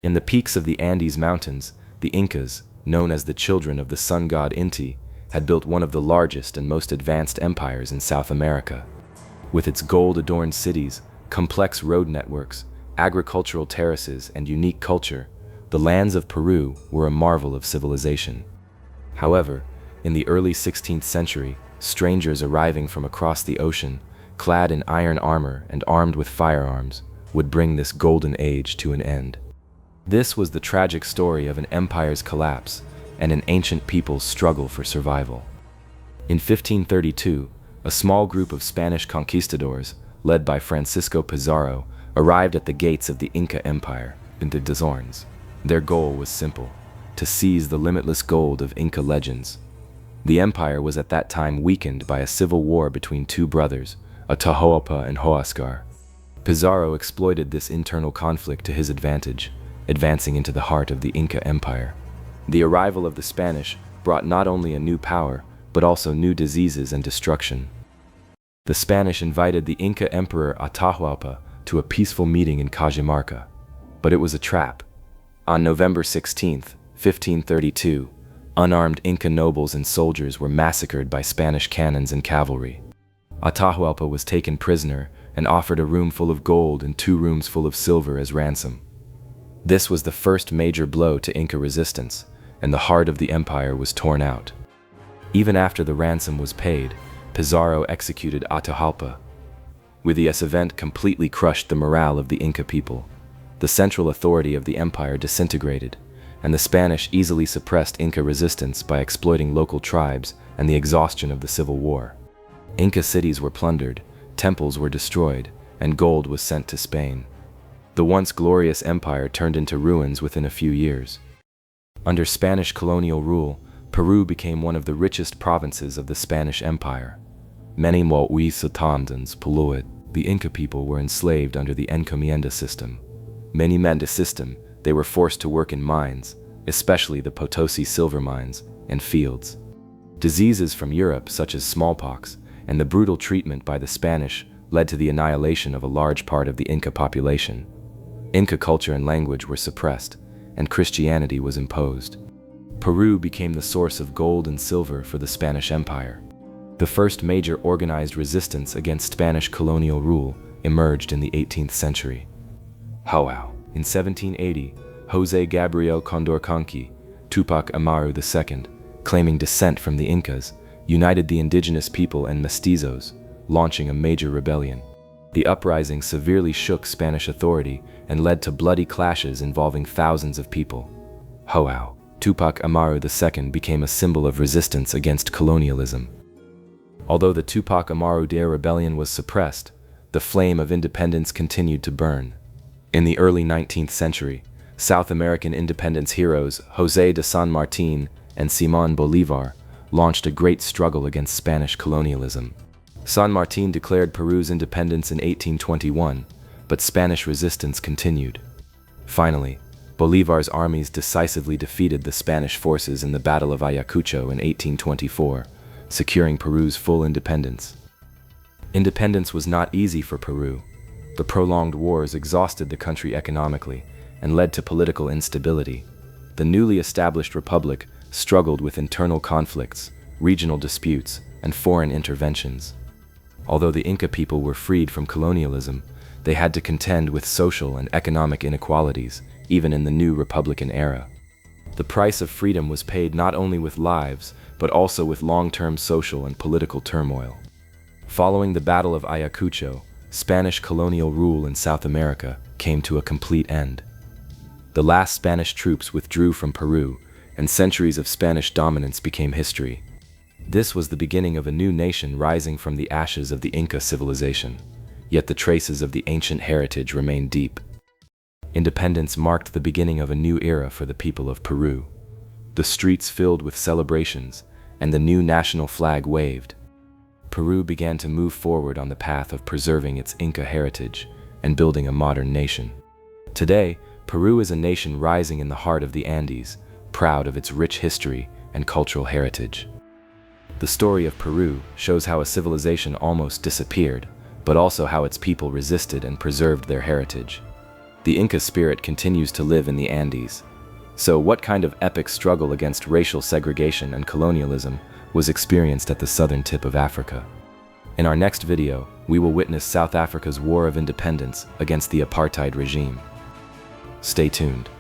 In the peaks of the Andes Mountains, the Incas, known as the children of the sun god Inti, had built one of the largest and most advanced empires in South America. With its gold-adorned cities, complex road networks, agricultural terraces, and unique culture, the lands of Peru were a marvel of civilization. However, in the early 16th century, strangers arriving from across the ocean, clad in iron armor and armed with firearms, would bring this golden age to an end. This was the tragic story of an empire's collapse and an ancient people's struggle for survival. In 1532, a small group of Spanish conquistadors, led by Francisco Pizarro, arrived at the gates of the Inca Empire, in the Azores. Their goal was simple: to seize the limitless gold of Inca legends. The empire was at that time weakened by a civil war between two brothers, Atahualpa and Huáscar. Pizarro exploited this internal conflict to his advantage, advancing into the heart of the Inca Empire. The arrival of the Spanish brought not only a new power, but also new diseases and destruction. The Spanish invited the Inca Emperor Atahualpa to a peaceful meeting in Cajamarca, but it was a trap. On November 16, 1532, unarmed Inca nobles and soldiers were massacred by Spanish cannons and cavalry. Atahualpa was taken prisoner and offered a room full of gold and 2 rooms full of silver as ransom. This was the first major blow to Inca resistance, and the heart of the empire was torn out. Even after the ransom was paid, Pizarro executed Atahualpa. With this event completely crushed the morale of the Inca people. The central authority of the empire disintegrated, and the Spanish easily suppressed Inca resistance by exploiting local tribes and the exhaustion of the civil war. Inca cities were plundered, temples were destroyed, and gold was sent to Spain. The once glorious empire turned into ruins within a few years. Under Spanish colonial rule, Peru became one of the richest provinces of the Spanish Empire. Many Mohuitlandans Puluit, the Inca people, were enslaved under the encomienda system. They were forced to work in mines, especially the Potosi silver mines, and fields. Diseases from Europe, such as smallpox, and the brutal treatment by the Spanish led to the annihilation of a large part of the Inca population. Inca culture and language were suppressed, and Christianity was imposed. Peru became the source of gold and silver for the Spanish Empire. The first major organized resistance against Spanish colonial rule emerged in the 18th century. In 1780, José Gabriel Condorcanqui, Túpac Amaru II, claiming descent from the Incas, united the indigenous people and mestizos, launching a major rebellion. The uprising severely shook Spanish authority and led to bloody clashes involving thousands of people. Túpac Amaru II became a symbol of resistance against colonialism. Although the Túpac Amaru II rebellion was suppressed, the flame of independence continued to burn. In the early 19th century, South American independence heroes José de San Martín and Simón Bolivar launched a great struggle against Spanish colonialism. San Martín declared Peru's independence in 1821, but Spanish resistance continued. Finally, Bolívar's armies decisively defeated the Spanish forces in the Battle of Ayacucho in 1824, securing Peru's full independence. Independence was not easy for Peru. The prolonged wars exhausted the country economically and led to political instability. The newly established republic struggled with internal conflicts, regional disputes, and foreign interventions. Although the Inca people were freed from colonialism, they had to contend with social and economic inequalities, even in the new republican era. The price of freedom was paid not only with lives, but also with long-term social and political turmoil. Following the Battle of Ayacucho, Spanish colonial rule in South America came to a complete end. The last Spanish troops withdrew from Peru, and centuries of Spanish dominance became history. This was the beginning of a new nation rising from the ashes of the Inca civilization, yet the traces of the ancient heritage remained deep. Independence marked the beginning of a new era for the people of Peru. The streets filled with celebrations, and the new national flag waved. Peru began to move forward on the path of preserving its Inca heritage and building a modern nation. Today, Peru is a nation rising in the heart of the Andes, proud of its rich history and cultural heritage. The story of Peru shows how a civilization almost disappeared, but also how its people resisted and preserved their heritage. the Inca spirit continues to live in the Andes. So what kind of epic struggle against racial segregation and colonialism was experienced at the southern tip of Africa? In our next video, we will witness South Africa's War of Independence against the apartheid regime. Stay tuned.